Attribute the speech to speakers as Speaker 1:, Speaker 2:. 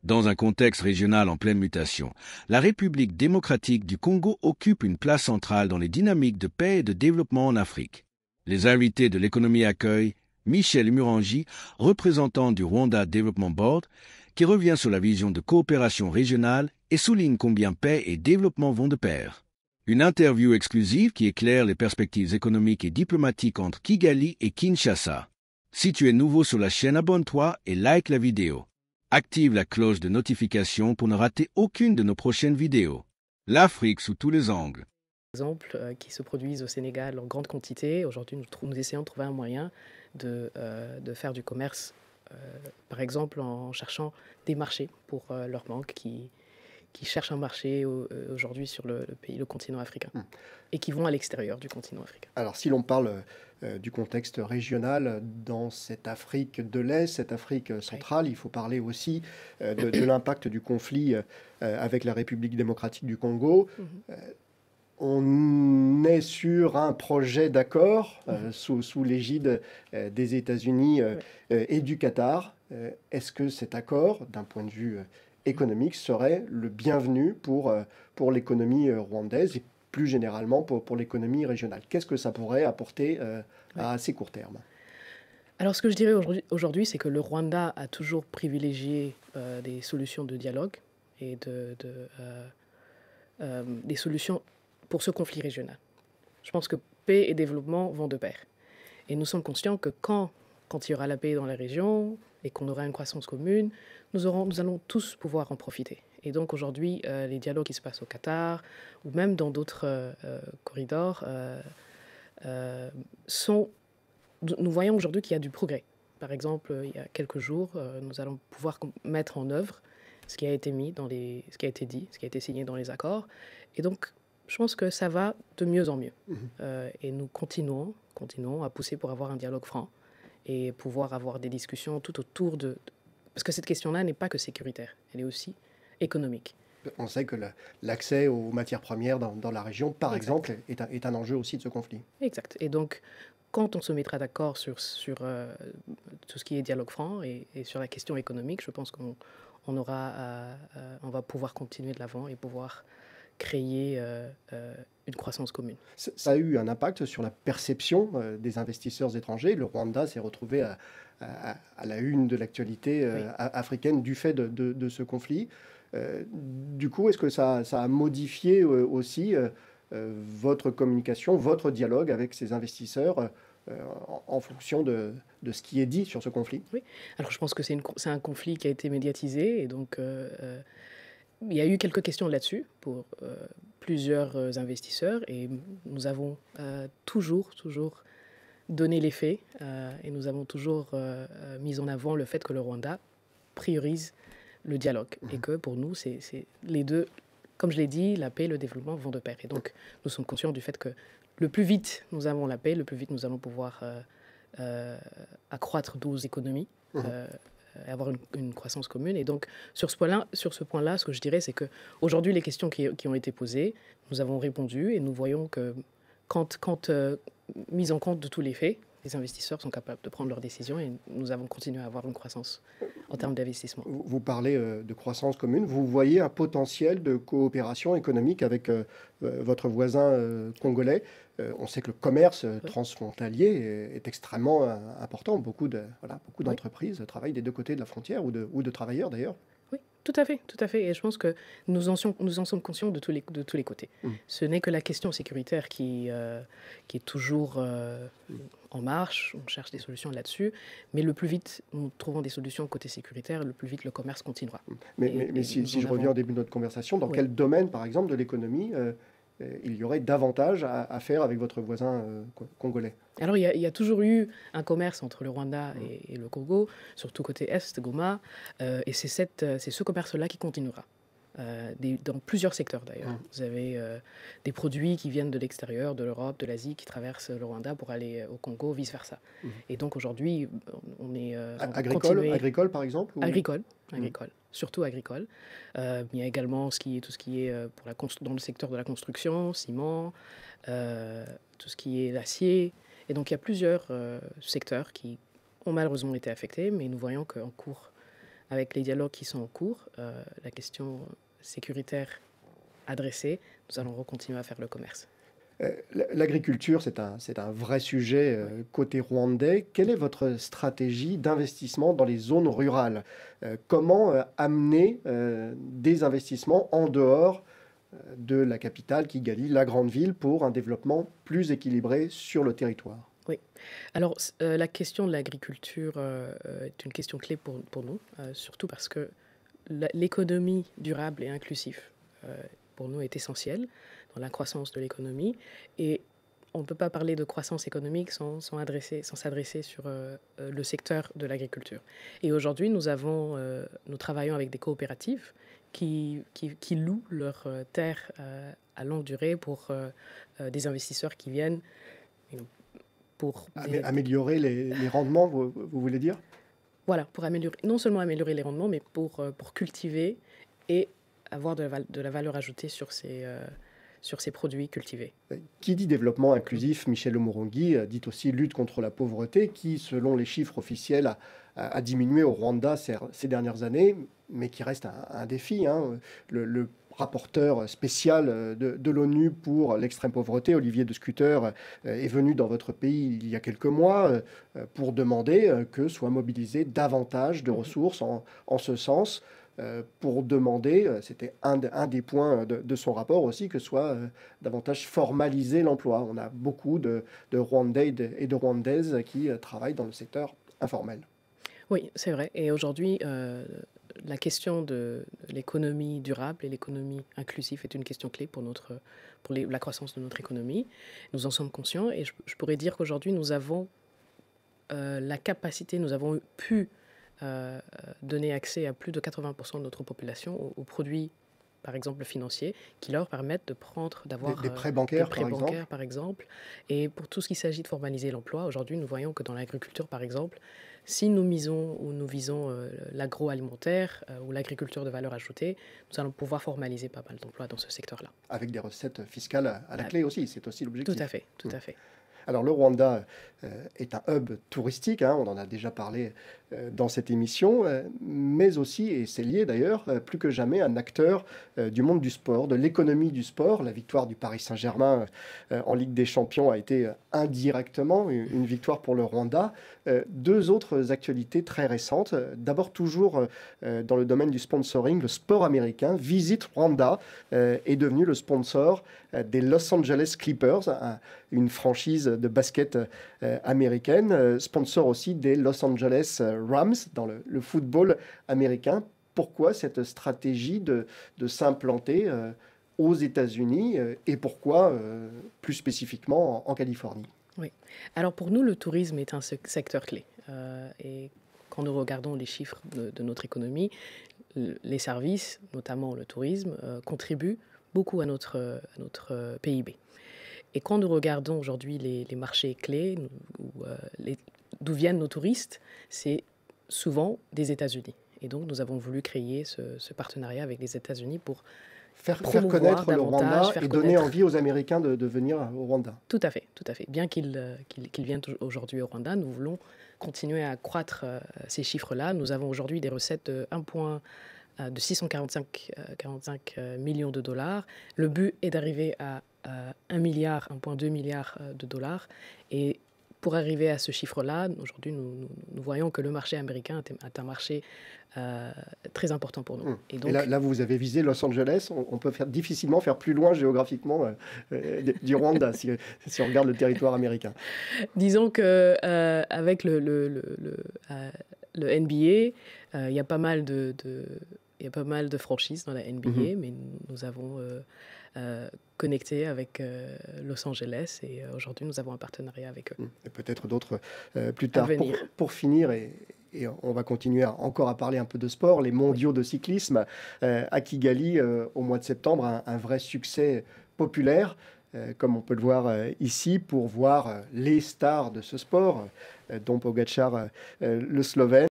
Speaker 1: Dans un contexte régional en pleine mutation, la République démocratique du Congo occupe une place centrale dans les dynamiques de paix et de développement en Afrique. Les invités de l'économie accueillent Michel Murangi, représentant du Rwanda Development Board, qui revient sur la vision de coopération régionale et souligne combien paix et développement vont de pair. Une interview exclusive qui éclaire les perspectives économiques et diplomatiques entre Kigali et Kinshasa. Si tu es nouveau sur la chaîne, abonne-toi et like la vidéo. Active la cloche de notification pour ne rater aucune de nos prochaines vidéos. L'Afrique sous tous les angles.
Speaker 2: Exemple, qui se produisent au Sénégal en grande quantité. Aujourd'hui, nous essayons de trouver un moyen de faire du commerce, par exemple en cherchant des marchés pour leurs banques qui cherchent un marché aujourd'hui sur le continent africain et qui vont à l'extérieur du continent africain.
Speaker 3: Alors, si l'on parle du contexte régional dans cette Afrique de l'Est, cette Afrique centrale, il faut parler aussi de l'impact du conflit avec la République démocratique du Congo. On est sur un projet d'accord sous l'égide des États-Unis et du Qatar. Est-ce que cet accord, d'un point de vue économique, serait le bienvenu pour l'économie rwandaise et plus généralement pour l'économie régionale? Qu'est-ce que ça pourrait apporter à assez court terme?
Speaker 2: Alors, ce que je dirais aujourd'hui, c'est que le Rwanda a toujours privilégié des solutions de dialogue et des solutions pour ce conflit régional. Je pense que paix et développement vont de pair. Et nous sommes conscients que quand il y aura la paix dans la région et qu'on aura une croissance commune, nous allons tous pouvoir en profiter. Et donc aujourd'hui, les dialogues qui se passent au Qatar ou même dans d'autres corridors nous voyons aujourd'hui qu'il y a du progrès. Par exemple, il y a quelques jours, nous allons pouvoir mettre en œuvre ce qui a été mis ce qui a été dit, ce qui a été signé dans les accords. Et donc, je pense que ça va de mieux en mieux. Et nous continuons à pousser pour avoir un dialogue franc et pouvoir avoir des discussions tout autour de... Parce que cette question-là n'est pas que sécuritaire, elle est aussi économique.
Speaker 3: On sait que l'accès aux matières premières dans la région, par exemple, est un enjeu aussi de ce conflit.
Speaker 2: Exact. Et donc, quand on se mettra d'accord sur tout ce qui est dialogue franc et sur la question économique, je pense qu'on va pouvoir continuer de l'avant et pouvoir créer une croissance commune.
Speaker 3: Ça a eu un impact sur la perception des investisseurs étrangers. Le Rwanda s'est retrouvé à la une de l'actualité africaine du fait de ce conflit. Du coup, est-ce que ça a modifié aussi votre communication, votre dialogue avec ces investisseurs en fonction de ce qui est dit sur ce conflit?
Speaker 2: Oui, alors je pense que c'est un conflit qui a été médiatisé et donc il y a eu quelques questions là-dessus pour plusieurs investisseurs et nous avons toujours donné les faits et nous avons toujours mis en avant le fait que le Rwanda priorise le dialogue et que pour nous, c'est les deux, comme je l'ai dit, la paix et le développement vont de pair. Et donc, nous sommes conscients du fait que le plus vite nous avons la paix, le plus vite nous allons pouvoir accroître nos économies, avoir une croissance commune. Et donc, sur ce point-là, ce que je dirais, c'est qu'aujourd'hui, les questions qui ont été posées, nous avons répondu et nous voyons que quand mis en compte de tous les faits, les investisseurs sont capables de prendre leurs décisions et nous avons continué à avoir une croissance en termes d'investissement.
Speaker 3: Vous parlez de croissance commune. Vous voyez un potentiel de coopération économique avec votre voisin congolais. On sait que le commerce transfrontalier est extrêmement important. Beaucoup d'entreprises travaillent des deux côtés de la frontière ou de travailleurs d'ailleurs.
Speaker 2: Oui, tout à fait. Et je pense que nous en sommes conscients de tous les côtés. Ce n'est que la question sécuritaire qui est toujours en marche. On cherche des solutions là-dessus. Mais le plus vite nous trouvons des solutions côté sécuritaire, le plus vite le commerce continuera.
Speaker 3: Mais si je reviens au début de notre conversation, dans quel domaine, par exemple, de l'économie il y aurait davantage à faire avec votre voisin congolais?
Speaker 2: Alors, il y a toujours eu un commerce entre le Rwanda et le Congo, surtout côté Est, Goma, et c'est ce commerce-là qui continuera, dans plusieurs secteurs d'ailleurs. Vous avez des produits qui viennent de l'extérieur, de l'Europe, de l'Asie, qui traversent le Rwanda pour aller au Congo, vice-versa. Et donc aujourd'hui, on est...
Speaker 3: agricole, par exemple
Speaker 2: Agricole. Surtout agricole. Il y a également tout ce qui est dans le secteur de la construction, ciment, tout ce qui est l'acier. Et donc, il y a plusieurs secteurs qui ont malheureusement été affectés, mais nous voyons qu'en cours avec les dialogues qui sont en cours, la question sécuritaire adressée, nous allons continuer à faire le commerce.
Speaker 3: L'agriculture, c'est un vrai sujet côté rwandais. Quelle est votre stratégie d'investissement dans les zones rurales? Comment amener des investissements en dehors de la capitale, Kigali, la grande ville, pour un développement plus équilibré sur le territoire?
Speaker 2: Oui. Alors, la question de l'agriculture est une question clé pour nous, surtout parce que l'économie durable et inclusive, pour nous, est essentielle dans la croissance de l'économie. Et on ne peut pas parler de croissance économique sans s'adresser sur le secteur de l'agriculture. Et aujourd'hui, nous travaillons avec des coopératives qui louent leurs terres à longue durée pour des investisseurs qui viennent pour
Speaker 3: améliorer les rendements, vous voulez dire?
Speaker 2: Voilà, pour non seulement améliorer les rendements, mais pour cultiver et avoir de la valeur ajoutée sur ces produits cultivés.
Speaker 3: Qui dit développement inclusif, Michel Omorongi, dit aussi lutte contre la pauvreté, qui, selon les chiffres officiels, a diminué au Rwanda ces dernières années, mais qui reste un défi. Hein. Le rapporteur spécial de l'ONU pour l'extrême pauvreté, Olivier de Scutter, est venu dans votre pays il y a quelques mois pour demander que soient mobilisées davantage de ressources en ce sens. Pour demander, c'était un des points de son rapport aussi, que soit davantage formalisé l'emploi. On a beaucoup de Rwandais et de Rwandaises qui travaillent dans le secteur informel.
Speaker 2: Oui, c'est vrai. Et aujourd'hui, la question de l'économie durable et l'économie inclusive est une question clé pour la croissance de notre économie. Nous en sommes conscients et je pourrais dire qu'aujourd'hui, nous avons la capacité, nous avons pu donner accès à plus de 80% de notre population aux produits, par exemple financiers, qui leur permettent d'avoir
Speaker 3: des prêts bancaires,
Speaker 2: par exemple. Et pour tout ce qui s'agit de formaliser l'emploi, aujourd'hui, nous voyons que dans l'agriculture, par exemple, si nous visons l'agroalimentaire ou l'agriculture de valeur ajoutée, nous allons pouvoir formaliser pas mal d'emplois dans ce secteur-là.
Speaker 3: Avec des recettes fiscales à la clé aussi, c'est aussi l'objectif.
Speaker 2: Tout à fait, tout à fait.
Speaker 3: Alors le Rwanda est un hub touristique, hein, on en a déjà parlé dans cette émission, mais aussi, et c'est lié d'ailleurs, plus que jamais un acteur du monde du sport, de l'économie du sport. La victoire du Paris Saint-Germain en Ligue des Champions a été indirectement une victoire pour le Rwanda. Deux autres actualités très récentes. D'abord, toujours dans le domaine du sponsoring, le sport américain, Visit Rwanda, est devenu le sponsor des Los Angeles Clippers, une franchise de basket américaine, sponsor aussi des Los Angeles Rams dans le football américain. Pourquoi cette stratégie de s'implanter aux États-Unis et pourquoi plus spécifiquement en Californie?
Speaker 2: Oui. Alors pour nous, le tourisme est un secteur clé. Et quand nous regardons les chiffres de notre économie, les services, notamment le tourisme, contribuent beaucoup à notre PIB. Et quand nous regardons aujourd'hui les marchés clés, d'où viennent nos touristes, c'est souvent des États-Unis. Et donc, nous avons voulu créer ce partenariat avec les États-Unis pour
Speaker 3: faire connaître le Rwanda et donner envie aux Américains de venir au Rwanda.
Speaker 2: Tout à fait, tout à fait. Bien qu'ils viennent aujourd'hui au Rwanda, nous voulons continuer à accroître ces chiffres-là. Nous avons aujourd'hui des recettes de 645 millions de dollars. Le but est d'arriver à 1,2 milliard de dollars. Et pour arriver à ce chiffre-là, aujourd'hui, nous voyons que le marché américain est un marché très important pour nous.
Speaker 3: Et donc, là, vous avez visé Los Angeles. On peut difficilement faire plus loin géographiquement du Rwanda si on regarde le territoire américain.
Speaker 2: Disons qu'avec le NBA, il y a pas mal de franchises dans la NBA, mais nous avons connecté avec Los Angeles et aujourd'hui nous avons un partenariat avec eux.
Speaker 3: Et peut-être d'autres plus tard. Pour finir, et on va continuer encore à parler un peu de sport, les mondiaux de cyclisme à Kigali au mois de septembre, un vrai succès populaire. Comme on peut le voir ici, pour voir les stars de ce sport, dont Pogačar, le Slovène.